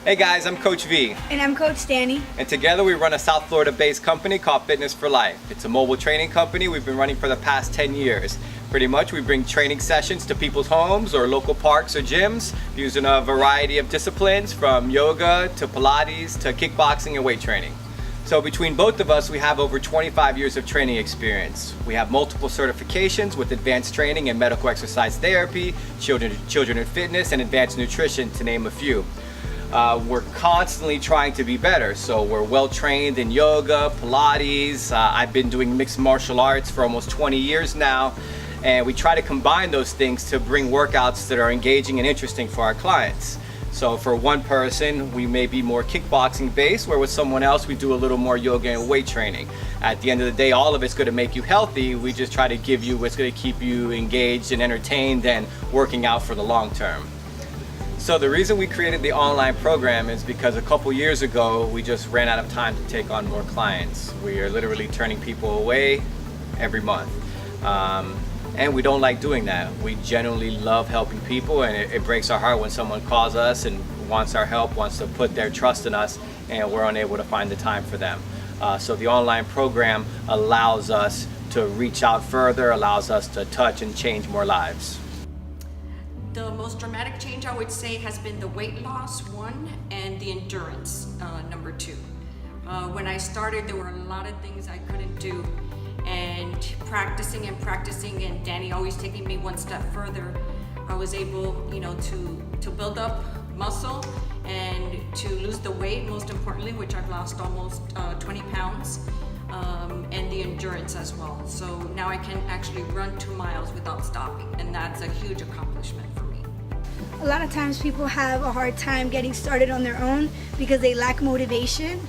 Hey guys, I'm Coach V. And I'm Coach Danny. And together we run a South Florida-based company called Fitness for Life. It's a mobile training company we've been running for the past 10 years. Pretty much we bring training sessions to people's homes or local parks or gyms using a variety of disciplines from yoga to Pilates to kickboxing and weight training. So between both of us, we have over 25 years of training experience. We have multiple certifications with advanced training in medical exercise therapy, children and fitness, and advanced nutrition, to name a few. We're constantly trying to be better, so we're well trained in yoga, Pilates. I've been doing mixed martial arts for almost 20 years now, and we try to combine those things to bring workouts that are engaging and interesting for our clients. So for one person, we may be more kickboxing based, where with someone else we do a little more yoga and weight training. At the end of the day, all of it's going to make you healthy. We just try to give you what's going to keep you engaged and entertained and working out for the long term. So the reason we created the online program is because a couple years ago we just ran out of time to take on more clients. We are literally turning people away every month. And we don't like doing that. We genuinely love helping people, and it breaks our heart when someone calls us and wants our help, wants to put their trust in us, and we're unable to find the time for them. So the online program allows us to reach out further, allows us to touch and change more lives. The most dramatic change, I would say, has been the weight loss, one, and the endurance, number two. When I started, there were a lot of things I couldn't do, and practicing, and Danny always taking me one step further, I was able, to build up muscle and to lose the weight, most importantly, which I've lost almost 20 pounds. And the endurance as well. So now I can actually run 2 miles without stopping, and that's a huge accomplishment for me. A lot of times people have a hard time getting started on their own because they lack motivation,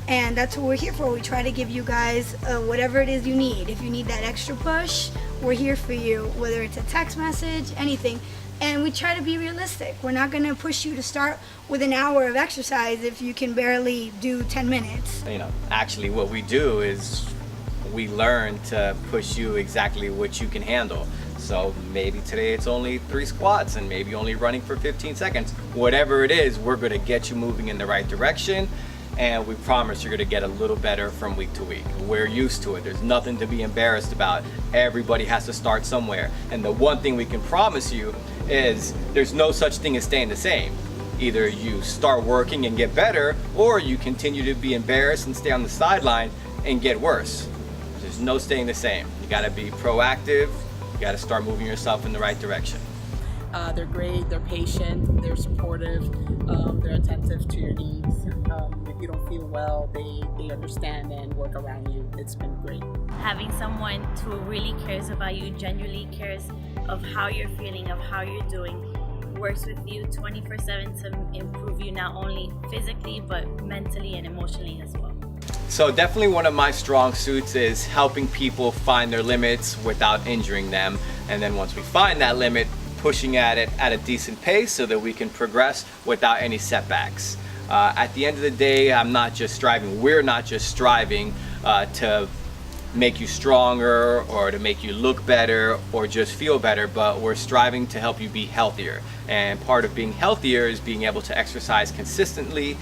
and that's what we're here for. We try to give you guys whatever it is you need. If you need that extra push, we're here for you, whether it's a text message, anything. And we try to be realistic. We're not going to push you to start with an hour of exercise if you can barely do 10 minutes. Actually what we do is we learn to push you exactly what you can handle. So maybe today it's only 3 squats and maybe only running for 15 seconds. Whatever it is, we're going to get you moving in the right direction, and we promise you're going to get a little better from week to week. We're used to it. There's nothing to be embarrassed about. Everybody has to start somewhere. And the one thing we can promise you is there's no such thing as staying the same. Either you start working and get better, or you continue to be embarrassed and stay on the sideline and get worse. There's no staying the same. You gotta be proactive. You gotta start moving yourself in the right direction. They're great, they're patient, they're supportive, they're attentive to your needs. If you don't feel well, they understand and work around you. It's been great. Having someone who really cares about you, genuinely cares of how you're feeling, of how you're doing, works with you 24/7 to improve you not only physically but mentally and emotionally as well. So definitely one of my strong suits is helping people find their limits without injuring them, and then once we find that limit, pushing at it at a decent pace so that we can progress without any setbacks. At the end of the day, we're not just striving to make you stronger or to make you look better or just feel better, but we're striving to help you be healthier. And part of being healthier is being able to exercise consistently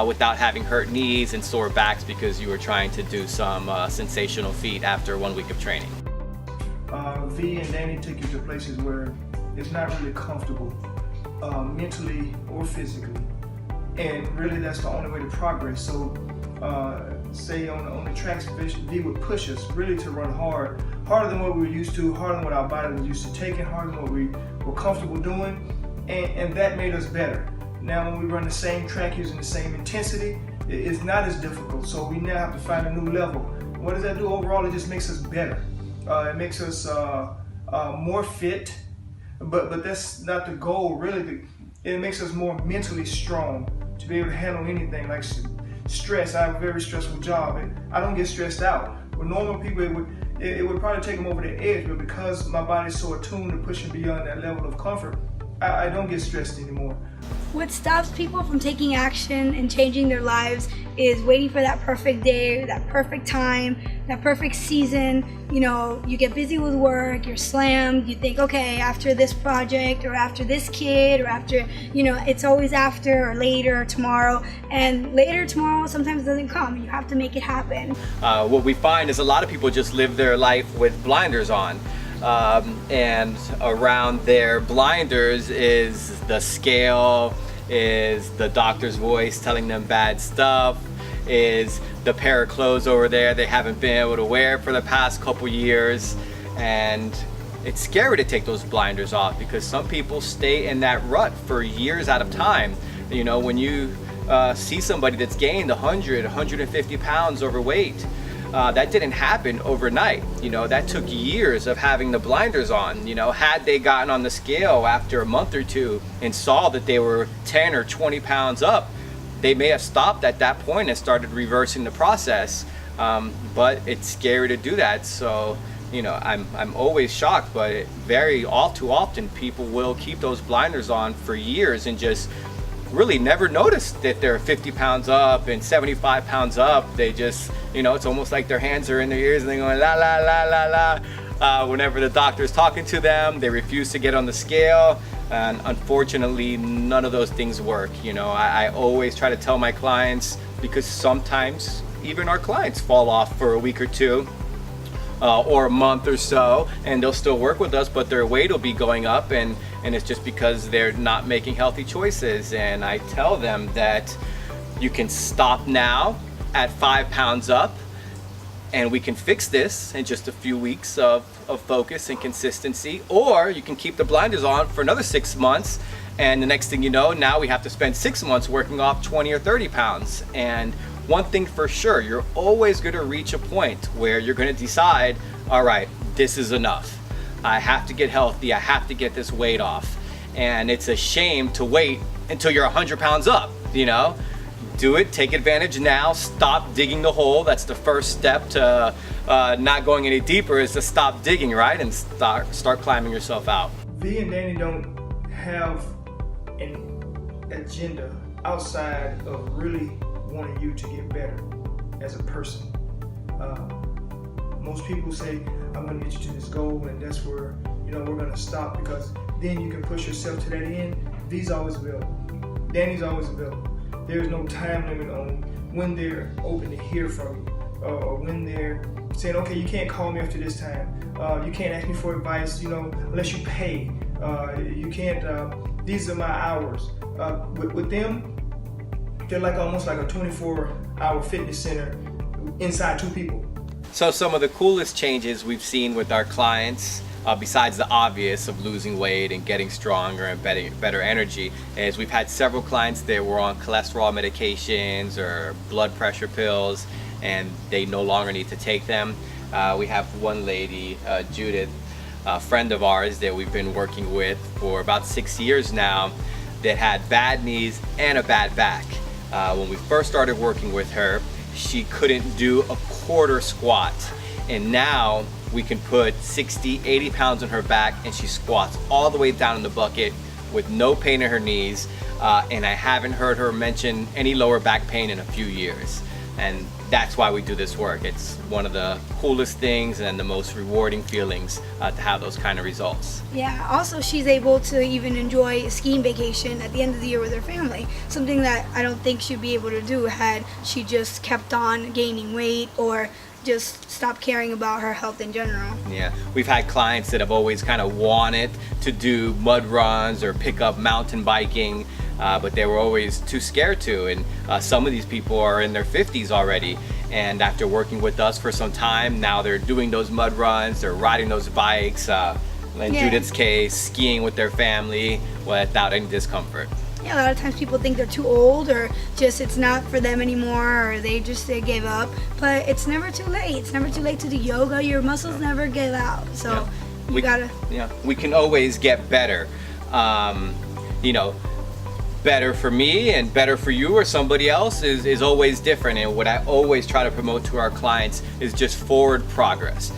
without having hurt knees and sore backs because you were trying to do some sensational feat after 1 week of training. V and Danny take you to places where it's not really comfortable mentally or physically, and really that's the only way to progress. So say on the tracks, V would push us really to run harder than what we were used to, harder than what our body was used to taking, harder than what we were comfortable doing, and that made us better. Now when we run the same track using the same intensity, it's not as difficult, so we now have to find a new level. What does that do overall? It just makes us better. It makes us more fit, but that's not the goal really. It makes us more mentally strong to be able to handle anything like stress. I have a very stressful job, and I don't get stressed out. With normal people, it would probably take them over the edge, but because my body's so attuned to pushing beyond that level of comfort, I don't get stressed anymore. What stops people from taking action and changing their lives is waiting for that perfect day, that perfect time, that perfect season. You know, you get busy with work, you're slammed, you think, okay, after this project or after this kid or after, you know, it's always after or later or tomorrow. And later tomorrow sometimes doesn't come. You have to make it happen. What we find is a lot of people just live their life with blinders on. And around their blinders is the scale, is the doctor's voice telling them bad stuff, is the pair of clothes over there they haven't been able to wear for the past couple years. And it's scary to take those blinders off because some people stay in that rut for years at a time. You know, when you see somebody that's gained 100, 150 pounds overweight, that didn't happen overnight. You know, that took years of having the blinders on. You know, had they gotten on the scale after a month or two and saw that they were 10 or 20 pounds up, they may have stopped at that point and started reversing the process. But it's scary to do that. So, you know, I'm always shocked, but all too often people will keep those blinders on for years and just really never notice that they're 50 pounds up and 75 pounds up. They just, you know, it's almost like their hands are in their ears and they're going la la la la la. Whenever the doctor is talking to them, they refuse to get on the scale. And unfortunately, none of those things work. You know, I always try to tell my clients, because sometimes even our clients fall off for a week or two. Or a month or so, and they'll still work with us, but their weight will be going up, and it's just because they're not making healthy choices. And I tell them that you can stop now at 5 pounds up, and we can fix this in just a few weeks of focus and consistency, or you can keep the blinders on for another 6 months, and the next thing you know, now we have to spend 6 months working off 20 or 30 pounds. And one thing for sure, you're always going to reach a point where you're going to decide, all right, this is enough. I have to get healthy. I have to get this weight off. And it's a shame to wait until you're 100 pounds up, you know? Do it, take advantage now, stop digging the hole. That's the first step to not going any deeper, is to stop digging, right? And start climbing yourself out. V and Danny don't have an agenda outside of really wanting you to get better as a person. Most people say, I'm going to get you to this goal, and that's where, you know, we're going to stop, because then you can push yourself to that end. V's always available. Danny's always available. There's no time limit on when they're open to hear from you, or when they're saying, okay, you can't call me after this time. You can't ask me for advice, you know, unless you pay. You can't, these are my hours. With them, they're like almost like a 24-hour fitness center inside 2 people. So some of the coolest changes we've seen with our clients, besides the obvious of losing weight and getting stronger and better energy, is we've had several clients that were on cholesterol medications or blood pressure pills, and they no longer need to take them. We have one lady, Judith, a friend of ours that we've been working with for about 6 years now, that had bad knees and a bad back. When we first started working with her, she couldn't do a quarter squat, and now we can put 60, 80 pounds on her back, and she squats all the way down in the bucket with no pain in her knees, and I haven't heard her mention any lower back pain in a few years. And that's why we do this work. It's one of the coolest things and the most rewarding feelings to have those kind of results. Yeah, also she's able to even enjoy a skiing vacation at the end of the year with her family, something that I don't think she'd be able to do had she just kept on gaining weight or just stopped caring about her health in general. Yeah, we've had clients that have always kind of wanted to do mud runs or pick up mountain biking, but they were always too scared to. And some of these people are in their 50s already, and after working with us for some time, now they're doing those mud runs, they're riding those bikes, in Judith's case, skiing with their family without any discomfort. Yeah, a lot of times people think they're too old, or just it's not for them anymore, or they gave up. But it's never too late. It's never too late to do yoga. Your muscles never give out. So you gotta. Yeah, we can always get better. You know, better for me and better for you or somebody else is always different. And what I always try to promote to our clients is just forward progress.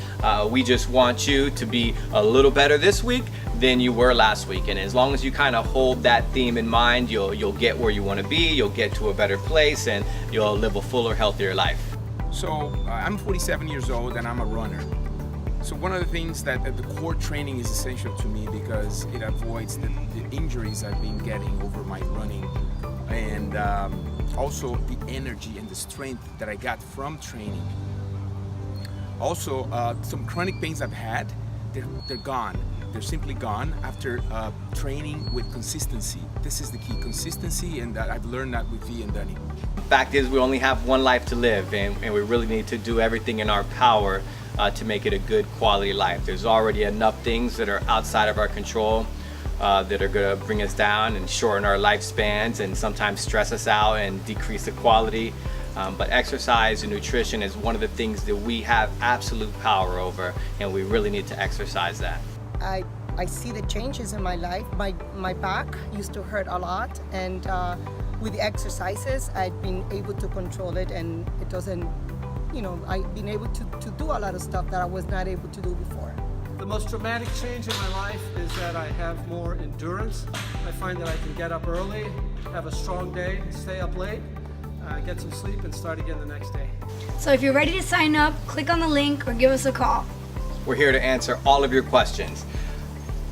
We just want you to be a little better this week than you were last week. And as long as you kind of hold that theme in mind, you'll get where you want to be, you'll get to a better place, and you'll live a fuller, healthier life. So I'm 47 years old and I'm a runner. So one of the things that the core training is essential to me because it avoids the injuries I've been getting over my running, and also the energy and the strength that I got from training. Also, some chronic pains I've had, they're gone. They're simply gone after training with consistency. This is the key, consistency, and I've learned that with V and Danny. Fact is, we only have one life to live, and we really need to do everything in our power to make it a good quality life. There's already enough things that are outside of our control that are going to bring us down and shorten our lifespans and sometimes stress us out and decrease the quality. But exercise and nutrition is one of the things that we have absolute power over, and we really need to exercise that. I see the changes in my life. My back used to hurt a lot, and with the exercises I've been able to control it, and it doesn't, I've been able to do a lot of stuff that I was not able to do before. The most dramatic change in my life is that I have more endurance. I find that I can get up early, have a strong day, stay up late, get some sleep, and start again the next day. So if you're ready to sign up, click on the link or give us a call. We're here to answer all of your questions.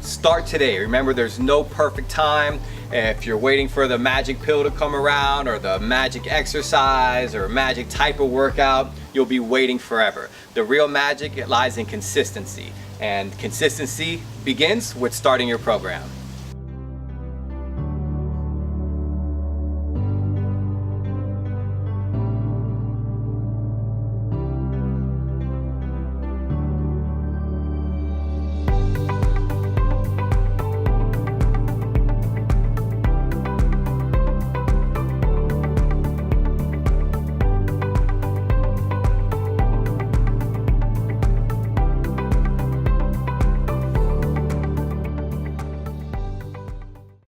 Start today. Remember, there's no perfect time. If you're waiting for the magic pill to come around or the magic exercise or magic type of workout, you'll be waiting forever. The real magic, it lies in consistency. And consistency begins with starting your program.